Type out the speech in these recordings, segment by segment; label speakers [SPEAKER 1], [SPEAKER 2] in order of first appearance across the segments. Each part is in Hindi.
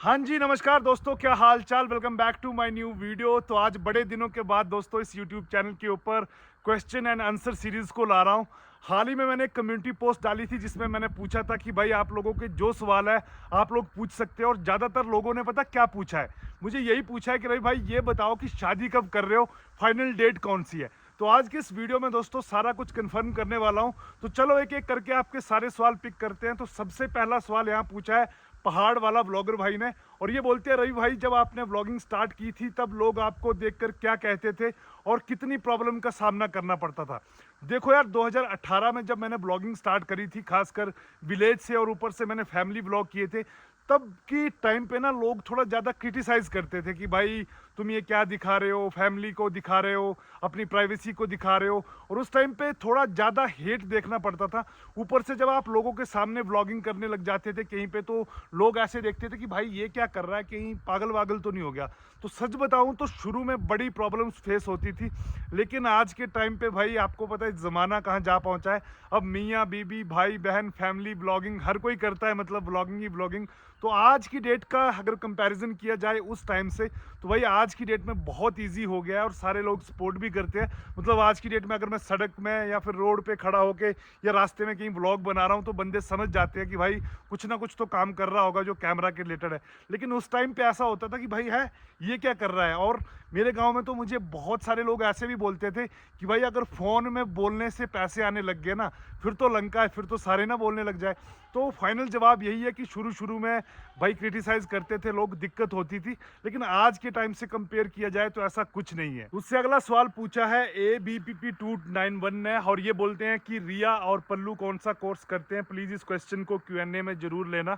[SPEAKER 1] हाँ जी, नमस्कार दोस्तों, क्या हाल चाल। Welcome back to my new video. तो आज बड़े दिनों के बाद दोस्तों इस यूट्यूब चैनल के ऊपर क्वेश्चन एंड आंसर सीरीज़ को ला रहा हूँ। हाल ही में मैंने एक कम्युनिटी पोस्ट डाली थी जिसमें मैंने पूछा था कि भाई आप लोगों के जो सवाल है आप लोग पूछ सकते हो, और ज़्यादातर लोगों ने पता क्या पूछा है, मुझे यही पूछा है कि भाई ये बताओ कि शादी कब कर रहे हो, फाइनल डेट कौन सी है। तो आज के इस वीडियो में दोस्तों सारा कुछ कंफर्म करने वाला हूँ। तो चलो एक एक करके आपके सारे सवाल पिक करते हैं। तो सबसे पहला सवाल यहाँ पूछा है पहाड़ वाला ब्लॉगर भाई ने, और ये बोलते हैं रवि भाई जब आपने व्लॉगिंग स्टार्ट की थी तब लोग आपको देखकर क्या कहते थे और कितनी प्रॉब्लम का सामना करना पड़ता था। देखो यार, 2018 में जब मैंने ब्लॉगिंग स्टार्ट करी थी, खासकर विलेज से, और ऊपर से मैंने फैमिली ब्लॉग किए थे, तब की टाइम पे ना लोग थोड़ा ज़्यादा क्रिटिसाइज़ करते थे कि भाई तुम ये क्या दिखा रहे हो, फैमिली को दिखा रहे हो, अपनी प्राइवेसी को दिखा रहे हो। और उस टाइम पे थोड़ा ज़्यादा हेट देखना पड़ता था। ऊपर से जब आप लोगों के सामने व्लॉगिंग करने लग जाते थे कहीं पे, तो लोग ऐसे देखते थे कि भाई ये क्या कर रहा है, कहीं पागल वागल तो नहीं हो गया। तो सच बताऊं तो शुरू में बड़ी प्रॉब्लम्स फेस होती थी, लेकिन आज के टाइम पे भाई आपको पता है ज़माना कहाँ जा पहुंचा है। अब मियाँ बीबी भाई बहन फैमिली ब्लॉगिंग हर कोई करता है, मतलब ब्लॉगिंग ही ब्लॉगिंग। तो आज की डेट का अगर कंपैरिजन किया जाए उस टाइम से, तो भाई आज की डेट में बहुत ईजी हो गया है और सारे लोग सपोर्ट भी करते हैं। मतलब आज की डेट में अगर मैं सड़क में या फिर रोड पे खड़ा होके या रास्ते में कहीं व्लॉग बना रहा हूँ तो बंदे समझ जाते हैं कि भाई कुछ ना कुछ तो काम कर रहा होगा जो कैमरा के रिलेटेड है। लेकिन उस टाइम पे ऐसा होता था कि भाई है ये क्या कर रहा है। और मेरे गांव में तो मुझे बहुत सारे लोग ऐसे भी बोलते थे कि भाई अगर फ़ोन में बोलने से पैसे आने लग गए ना, फिर तो लंका है, फिर तो सारे ना बोलने लग जाए। तो फाइनल जवाब यही है कि शुरू शुरू में भाई क्रिटिसाइज़ करते थे लोग, दिक्कत होती थी, लेकिन आज के टाइम से कंपेयर किया जाए तो ऐसा कुछ नहीं है। उससे अगला सवाल पूछा है ABPP291 ने, और ये बोलते हैं कि रिया और पल्लू कौन सा कोर्स करते हैं, प्लीज़ इस क्वेश्चन को Q&A में ज़रूर लेना।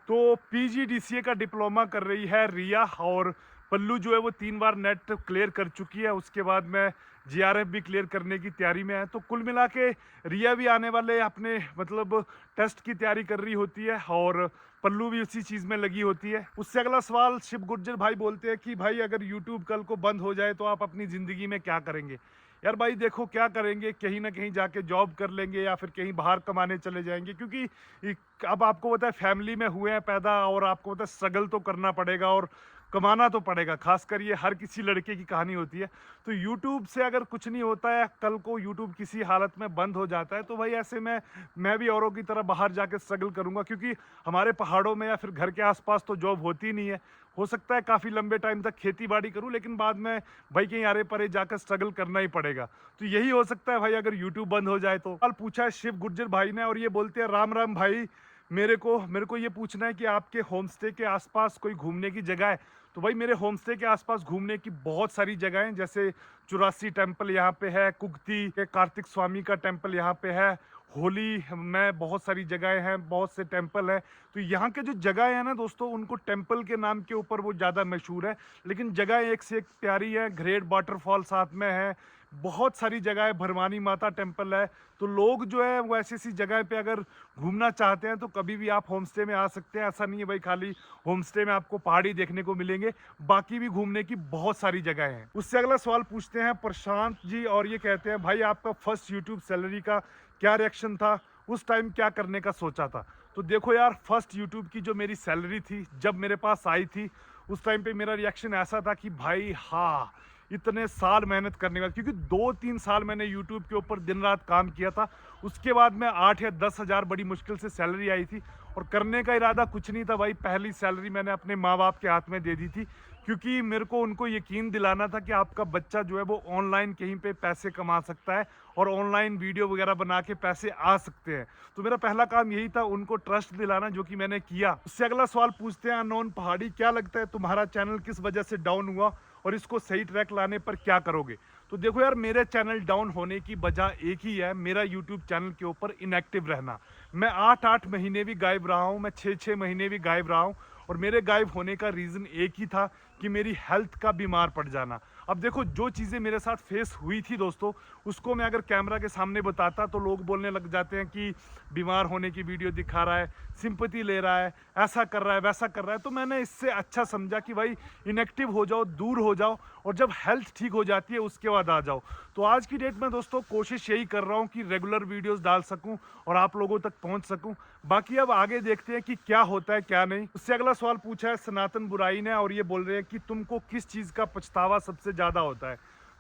[SPEAKER 1] तो PGDCA का डिप्लोमा कर रही है रिया, और पल्लू जो है वो 3 बार नेट क्लियर कर चुकी है, उसके बाद में JRF भी क्लियर करने की तैयारी में है। तो कुल मिला के रिया भी आने वाले अपने मतलब टेस्ट की तैयारी कर रही होती है, और पल्लू भी उसी चीज़ में लगी होती है। उससे अगला सवाल शिव गुर्जर भाई बोलते हैं कि भाई अगर यूट्यूब कल को बंद हो जाए तो आप अपनी ज़िंदगी में क्या करेंगे। यार भाई देखो क्या करेंगे, कहीं ना कहीं जाके जॉब कर लेंगे या फिर कहीं बाहर कमाने चले जाएंगे, क्योंकि अब आपको पता है फैमिली में हुए हैं पैदा, और आपको पता है स्ट्रगल तो करना पड़ेगा और कमाना तो पड़ेगा। खासकर ये हर किसी लड़के की कहानी होती है। तो यूट्यूब से अगर कुछ नहीं होता है, कल को यूट्यूब किसी हालत में बंद हो जाता है, तो भाई ऐसे में मैं भी औरों की तरह बाहर जाके स्ट्रगल करूंगा, क्योंकि हमारे पहाड़ों में या फिर घर के आसपास तो जॉब होती नहीं है। हो सकता है काफ़ी लंबे टाइम तक खेती बाड़ी करूं, लेकिन बाद में भाई कहीं आरे परे जाकर स्ट्रगल करना ही पड़ेगा। तो यही हो सकता है भाई अगर यूट्यूब बंद हो जाए तो। सवाल पूछा है शिव गुर्जर भाई ने, और ये बोलते हैं राम राम भाई, मेरे को ये पूछना है कि आपके होम स्टे के आसपास कोई घूमने की जगह है। तो भाई मेरे होम स्टे के आसपास घूमने की बहुत सारी जगह हैं, जैसे 84 टेम्पल यहाँ पे है, कुगती के कार्तिक स्वामी का टेम्पल यहाँ पे है, होली में बहुत सारी जगहें हैं, बहुत से टेम्पल हैं। तो यहाँ के जो जगह है ना दोस्तों, उनको टेम्पल के नाम के ऊपर वो ज़्यादा मशहूर है, लेकिन जगह एक से एक प्यारी है। ग्रेट वाटरफॉल साथ में है, बहुत सारी जगह है, भरवानी माता टेम्पल है। तो लोग जो है वो ऐसी ऐसी जगह पे अगर घूमना चाहते हैं तो कभी भी आप होम स्टे में आ सकते हैं। ऐसा नहीं है भाई खाली होम स्टे में आपको पहाड़ी देखने को मिलेंगे, बाकी भी घूमने की बहुत सारी जगह हैं। उससे अगला सवाल पूछते हैं प्रशांत जी, और ये कहते हैं भाई आपका फर्स्ट यूट्यूब सैलरी का क्या रिएक्शन था, उस टाइम क्या करने का सोचा था। तो देखो यार, फर्स्ट यूट्यूब की जो मेरी सैलरी थी जब मेरे पास आई थी, उस टाइम पे मेरा रिएक्शन ऐसा था कि भाई हाँ, इतने साल मेहनत करने के बाद, क्योंकि 2-3 साल मैंने यूट्यूब के ऊपर दिन रात काम किया था, उसके बाद में 8 या 10 हज़ार बड़ी मुश्किल से सैलरी आई थी। और करने का इरादा कुछ नहीं था भाई, पहली सैलरी मैंने अपने माँ बाप के हाथ में दे दी थी, क्योंकि मेरे को उनको यकीन दिलाना था कि आपका बच्चा जो है वो ऑनलाइन कहीं पे पैसे कमा सकता है और ऑनलाइन वीडियो वगैरह बना के पैसे आ सकते हैं। तो मेरा पहला काम यही था, उनको ट्रस्ट दिलाना, जो कि मैंने किया। उससे अगला सवाल पूछते हैं अननोन पहाड़ी, क्या लगता है तुम्हारा चैनल किस वजह से डाउन हुआ और इसको सही ट्रैक लाने पर क्या करोगे। तो देखो यार, मेरे चैनल डाउन होने की वजह एक ही है, मेरा यूट्यूब चैनल के ऊपर इनएक्टिव रहना। मैं 8-8 महीने भी गायब रहा हूँ, मैं 6-6 महीने भी गायब रहा हूँ, और मेरे गायब होने का रीज़न एक ही था कि मेरी हेल्थ का बीमार पड़ जाना। अब देखो, जो चीज़ें मेरे साथ फेस हुई थी दोस्तों, उसको मैं अगर कैमरा के सामने बताता तो लोग बोलने लग जाते हैं कि बीमार होने की वीडियो दिखा रहा है, सिंपैथी ले रहा है, ऐसा कर रहा है, वैसा कर रहा है। तो मैंने इससे अच्छा समझा कि भाई इनएक्टिव हो जाओ, दूर हो जाओ, और जब हेल्थ ठीक हो जाती है उसके बाद आ जाओ। तो आज की डेट में दोस्तों कोशिश यही कर रहा हूँ कि रेगुलर वीडियोस डाल सकूँ और आप लोगों तक पहुँच सकूँ। बाकी अब आगे देखते हैं कि क्या होता है क्या नहीं। उससे अगला सवाल पूछा है सनातन बुराई ने और ये बोल रहे हैं कि तुमको किस चीज़ का पछतावा सबसे ज़्यादा होता है।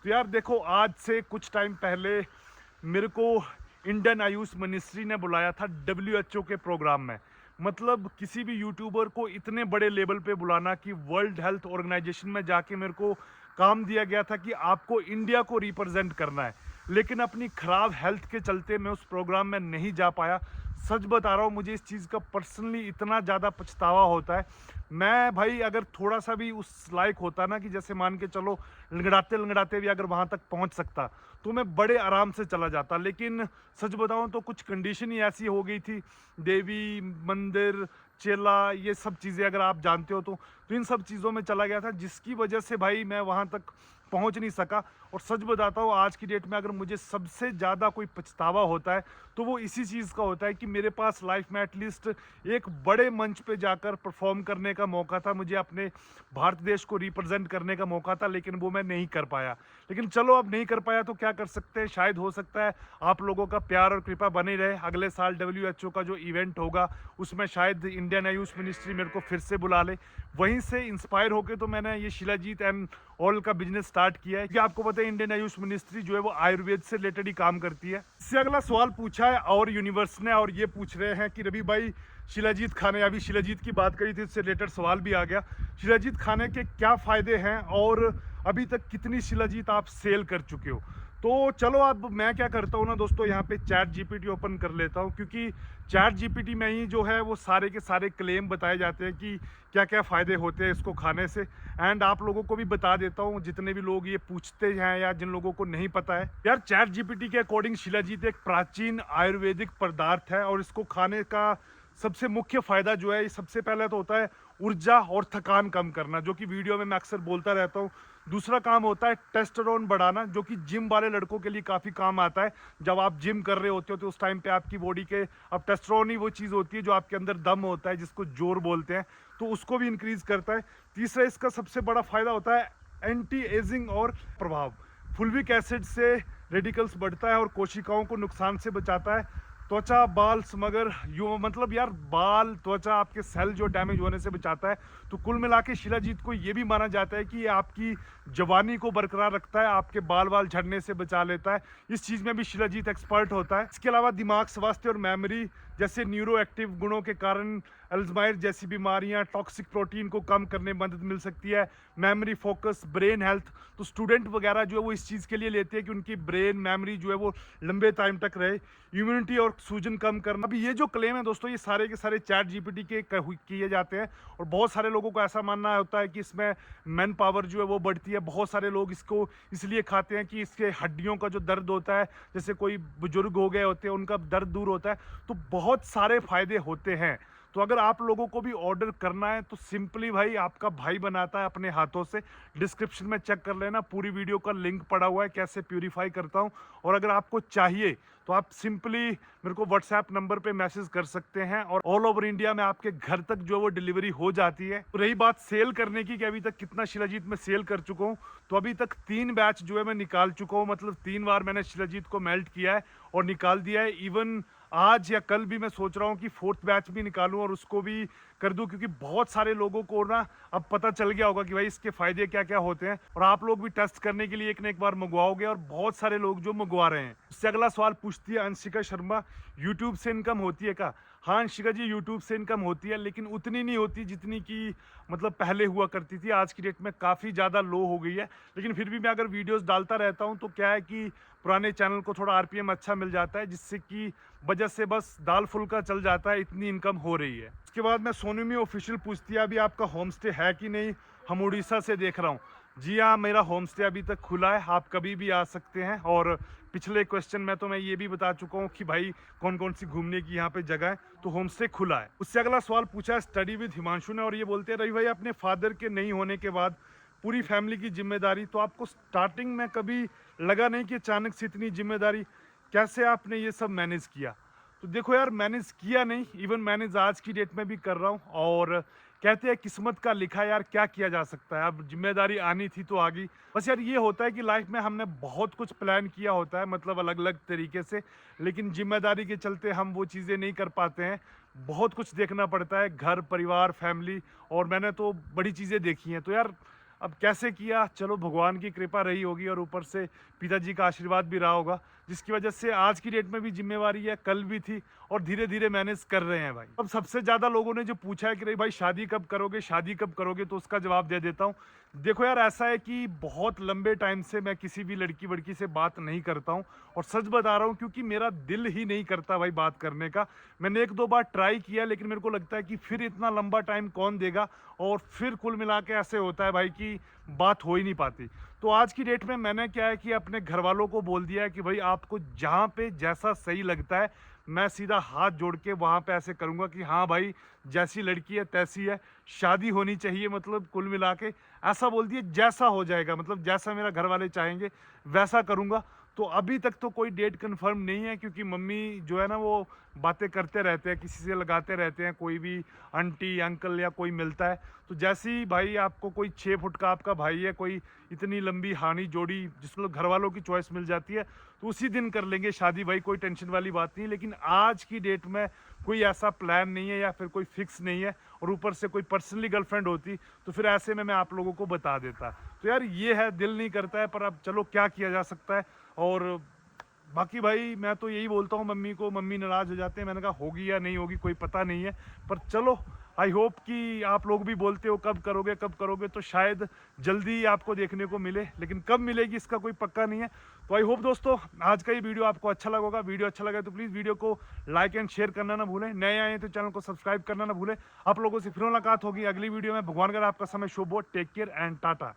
[SPEAKER 1] तो यार देखो, आज से कुछ टाइम पहले मेरे को इंडियन आयुष मिनिस्ट्री ने बुलाया था डब्ल्यूएचओ के प्रोग्राम में। मतलब किसी भी यूट्यूबर को इतने बड़े लेवल पे बुलाना कि वर्ल्ड हेल्थ ऑर्गेनाइजेशन में जाके मेरे को काम दिया गया था कि आपको इंडिया को रिप्रेजेंट करना है। लेकिन अपनी ख़राब हेल्थ के चलते मैं उस प्रोग्राम में नहीं जा पाया। सच बता रहा हूँ, मुझे इस चीज़ का पर्सनली इतना ज़्यादा पछतावा होता है। मैं भाई अगर थोड़ा सा भी उस लायक होता ना, कि जैसे मान के चलो लंगड़ाते लंगड़ाते भी अगर वहाँ तक पहुँच सकता, तो मैं बड़े आराम से चला जाता। लेकिन सच बताऊँ तो कुछ कंडीशन ही ऐसी हो गई थी, देवी मंदिर, चेला, ये सब चीज़ें अगर आप जानते हो तो इन सब चीज़ों में चला गया था, जिसकी वजह से भाई मैं वहाँ तक पहुँच नहीं सका। और सच बताता हूँ, आज की डेट में अगर मुझे सबसे ज़्यादा कोई पछतावा होता है तो वो इसी चीज़ का होता है कि मेरे पास लाइफ में एटलीस्ट एक बड़े मंच पे जाकर परफॉर्म करने का मौका था, मुझे अपने भारत देश को रिप्रेजेंट करने का मौका था, लेकिन वो मैं नहीं कर पाया। लेकिन चलो, अब नहीं कर पाया तो क्या कर सकते हैं, शायद हो सकता है आप लोगों का प्यार और कृपा बनी रहे। अगले साल डब्ल्यूएचओ का जो इवेंट होगा उसमें शायद इंडियन आयुष मिनिस्ट्री मेरे को फिर से बुला ले। वहीं से इंस्पायर होकर तो मैंने ये शिलाजीत एंड ऑयल का बिजनेस स्टार्ट किया है कि आपको पता है इंडियन आयुष मिनिस्ट्री जो है वो आयुर्वेद से रिलेटेड ही काम करती है। इससे अगला सवाल पूछा है और यूनिवर्स ने, और ये पूछ रहे हैं कि रवि भाई, शिलाजीत खाने, अभी शिलाजीत की बात करी थी, इससे रिलेटेड सवाल भी आ गया। शिलाजीत खाने के क्या फ़ायदे हैं और अभी तक कितनी शिलाजीत आप सेल कर चुके हो। तो चलो, अब मैं क्या करता हूँ ना दोस्तों, यहाँ पे चैट जीपीटी ओपन कर लेता हूँ, क्योंकि चैट जीपीटी में ही जो है वो सारे के सारे क्लेम बताए जाते हैं कि क्या क्या फ़ायदे होते हैं इसको खाने से। एंड आप लोगों को भी बता देता हूँ, जितने भी लोग ये पूछते हैं या जिन लोगों को नहीं पता है, यार चैट जीपीटी के अकॉर्डिंग शिलाजीत एक प्राचीन आयुर्वेदिक पदार्थ है और इसको खाने का सबसे मुख्य फ़ायदा जो है, सबसे पहले तो होता है ऊर्जा और थकान कम करना, जो कि वीडियो में मैं अक्सर बोलता रहता हूँ। दूसरा काम होता है टेस्टोस्टेरोन बढ़ाना, जो कि जिम वाले लड़कों के लिए काफ़ी काम आता है। जब आप जिम कर रहे होते हो तो उस टाइम पे आपकी बॉडी के, अब टेस्टोस्टेरोन ही वो चीज़ होती है जो आपके अंदर दम होता है, जिसको जोर बोलते हैं, तो उसको भी इंक्रीज़ करता है। तीसरा इसका सबसे बड़ा फ़ायदा होता है एंटी एजिंग और प्रभाव। फुल्विक एसिड से रेडिकल्स बढ़ता है और कोशिकाओं को नुकसान से बचाता है। त्वचा, बाल, मगर यो मतलब यार बाल, त्वचा, आपके सेल जो डैमेज होने से बचाता है। तो कुल मिला के शिलाजीत को ये भी माना जाता है कि ये आपकी जवानी को बरकरार रखता है, आपके बाल वाल झड़ने से बचा लेता है। इस चीज़ में भी शिलाजीत एक्सपर्ट होता है। इसके अलावा दिमाग स्वास्थ्य और मेमोरी जैसे न्यूरो एक्टिव गुणों के कारण अल्जाइमर जैसी बीमारियां, टॉक्सिक प्रोटीन को कम करने में मदद मिल सकती है। मेमोरी, फोकस, ब्रेन हेल्थ, तो स्टूडेंट वगैरह जो है वो इस चीज़ के लिए लेते हैं कि उनकी ब्रेन मेमोरी जो है वो लंबे टाइम तक रहे। इम्यूनिटी और सूजन कम करना। अभी ये जो क्लेम है दोस्तों, ये सारे के सारे चैट जीपीटी के किए जाते हैं और बहुत सारे लोगों को ऐसा मानना होता है कि इसमें मैन पावर जो है वो बढ़ती है। बहुत सारे लोग इसको इसलिए खाते हैं कि इसके हड्डियों का जो दर्द होता है, जैसे कोई बुजुर्ग हो गए होते हैं, उनका दर्द दूर होता है। तो बहुत सारे फायदे होते हैं। तो अगर आप लोगों को भी ऑर्डर करना है तो सिंपली भाई आपका भाई बनाता है अपने हाथों से। डिस्क्रिप्शन में चेक कर लेना, पूरी वीडियो का लिंक पड़ा हुआ है कैसे प्यूरीफाई करता हूं। और अगर आपको चाहिए तो आप सिंपली मेरे को व्हाट्सएप नंबर पे मैसेज कर सकते हैं और ऑल ओवर इंडिया में आपके घर तक जो वो डिलीवरी हो जाती है। तो रही बात सेल करने की कि अभी तक कितना शिलाजीत में सेल कर चुका हूँ, तो अभी तक 3 बैच जो है मैं निकाल चुका हूँ। मतलब 3 बार मैंने शिलाजीत को मेल्ट किया है और निकाल दिया है। इवन आज या कल भी मैं सोच रहा हूँ कि 4th बैच भी निकालूं और उसको भी कर दूं, क्योंकि बहुत सारे लोगों को ना अब पता चल गया होगा कि भाई इसके फायदे क्या क्या होते हैं। और आप लोग भी टेस्ट करने के लिए एक ना एक बार मंगवाओगे और बहुत सारे लोग जो मंगवा रहे हैं। उससे अगला सवाल पूछती है अंशिका शर्मा, यूट्यूब से इनकम होती है क्या। हाँ अंशिका जी, यूट्यूब से इनकम होती है, लेकिन उतनी नहीं होती जितनी की मतलब पहले हुआ करती थी। आज की डेट में काफ़ी ज़्यादा लो हो गई है, लेकिन फिर भी मैं अगर वीडियोस डालता रहता हूं तो क्या है कि पुराने चैनल को थोड़ा आरपीएम अच्छा मिल जाता है, जिससे कि वजह से बस दाल फुल्का चल जाता है, इतनी इनकम हो रही है। उसके बाद मैं सोनूमी ऑफिशियल पूछती है अभी आपका होम स्टे है कि नहीं। हम उड़ीसा से देख रहा हूँ। जी हाँ, मेरा होम स्टे अभी तक खुला है, आप कभी भी आ सकते हैं। और पिछले क्वेश्चन में तो मैं ये भी बता चुका हूँ कि भाई कौन कौन सी घूमने की यहाँ पे जगह है, तो होम स्टे खुला है। उससे अगला सवाल पूछा है स्टडी विद हिमांशु ने, और ये बोलते हैं रवि भाई अपने फादर के नहीं होने के बाद पूरी फैमिली की जिम्मेदारी, तो आपको स्टार्टिंग में कभी लगा नहीं कि अचानक से इतनी जिम्मेदारी, कैसे आपने ये सब मैनेज किया। तो देखो यार, मैनेज किया नहीं, इवन मैनेज आज की डेट में भी कर रहा हूँ। और कहते हैं किस्मत का लिखा, यार क्या किया जा सकता है, अब जिम्मेदारी आनी थी तो आ गई। बस यार ये होता है कि लाइफ में हमने बहुत कुछ प्लान किया होता है, मतलब अलग अलग तरीके से, लेकिन जिम्मेदारी के चलते हम वो चीज़ें नहीं कर पाते हैं। बहुत कुछ देखना पड़ता है, घर परिवार फैमिली, और मैंने तो बड़ी चीज़ें देखी हैं। तो यार अब कैसे किया, चलो भगवान की कृपा रही होगी और ऊपर से पिताजी का आशीर्वाद भी रहा होगा, जिसकी वजह से आज की डेट में भी जिम्मेवारी है, कल भी थी, और धीरे धीरे मैनेज कर रहे हैं भाई। अब सबसे ज़्यादा लोगों ने जो पूछा है कि भाई शादी कब करोगे, शादी कब करोगे, तो उसका जवाब दे देता हूँ। देखो यार, ऐसा है कि बहुत लंबे टाइम से मैं किसी भी लड़की वड़की से बात नहीं करता हूँ, और सच बता रहा हूँ क्योंकि मेरा दिल ही नहीं करता भाई बात करने का। मैंने एक दो बार ट्राई किया, लेकिन मेरे को लगता है कि फिर इतना लंबा टाइम कौन देगा, और फिर कुल मिला के ऐसे होता है भाई कि बात हो ही नहीं पाती। तो आज की डेट में मैंने क्या है कि अपने घर वालों को बोल दिया है कि भाई आपको जहाँ पे जैसा सही लगता है, मैं सीधा हाथ जोड़ के वहाँ पे ऐसे करूँगा कि हाँ भाई, जैसी लड़की है तैसी है, शादी होनी चाहिए, मतलब कुल मिला के ऐसा बोल दिए जैसा हो जाएगा, मतलब जैसा मेरा घर वाले चाहेंगे वैसा करूँगा। तो अभी तक तो कोई डेट कंफर्म नहीं है, क्योंकि मम्मी जो है ना वो बातें करते रहते हैं, किसी से लगाते रहते हैं, कोई भी आंटी अंकल या कोई मिलता है। तो जैसे ही भाई आपको कोई 6 फुट का आपका भाई है, कोई इतनी लंबी हानी जोड़ी जिसको घर वालों की चॉइस मिल जाती है, तो उसी दिन कर लेंगे शादी भाई, कोई टेंशन वाली बात नहीं। लेकिन आज की डेट में कोई ऐसा प्लान नहीं है या फिर कोई फिक्स नहीं है, और ऊपर से कोई पर्सनली गर्लफ्रेंड होती तो फिर ऐसे में मैं आप लोगों को बता देता। तो यार ये है, दिल नहीं करता है, पर अब चलो क्या किया जा सकता है। और बाकी भाई मैं तो यही बोलता हूँ मम्मी को, मम्मी नाराज़ हो जाते हैं, मैंने कहा होगी या नहीं होगी कोई पता नहीं है, पर चलो आई होप कि आप लोग भी बोलते हो कब करोगे कब करोगे, तो शायद जल्दी आपको देखने को मिले, लेकिन कब मिलेगी इसका कोई पक्का नहीं है। तो आई होप दोस्तों आज का ये वीडियो आपको अच्छा लगा होगा। वीडियो अच्छा लगा तो प्लीज़ वीडियो को लाइक एंड शेयर करना ना भूलें, नए आए हैं तो चैनल को सब्सक्राइब करना ना भूलें। आप लोगों से फिर मुलाकात होगी अगली वीडियो में। भगवान कर आपका समय शुभ हो। Take care and Tata.